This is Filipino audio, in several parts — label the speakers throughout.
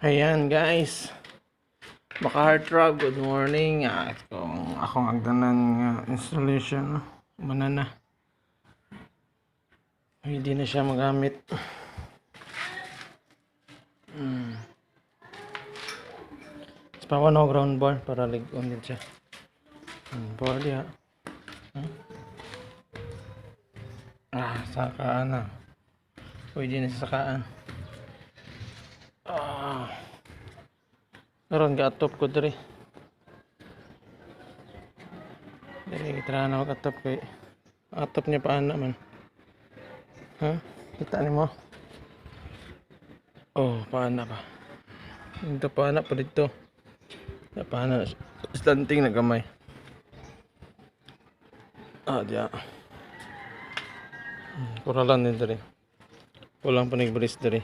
Speaker 1: Ayan guys, baka heart rock, good morning. Kung akong agdanan nga installation, mana na. Hindi na siya magamit. Pawa no ground bar para ligon din siya. Bar dia. Sakaan na. Pwede na sa sakaan. Karon ga-atop ko diri. Dili kita na mag-atop kay atop niya paana man. Kita nimo? Oh, paana pa. Dito paana pa dito. Paana stunting na gamay. Diya. Kuralan din diri. Kulang pa nag-brace diri.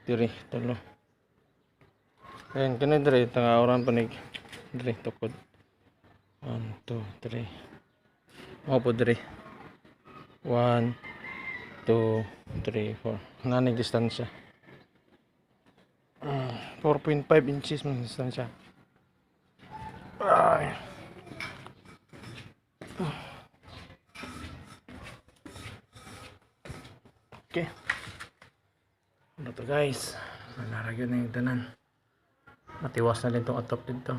Speaker 1: Diri, talo. Ayan, kani diri, tanga oran pa diri, tukod. 1, 2, 3. Opo diri. 1, 2, 3, 4. Nanig distansya. 4.5 inches man distansya. Okay. Ano to guys? Naragyan na yung tanan. Matiwas na din itong atop dito.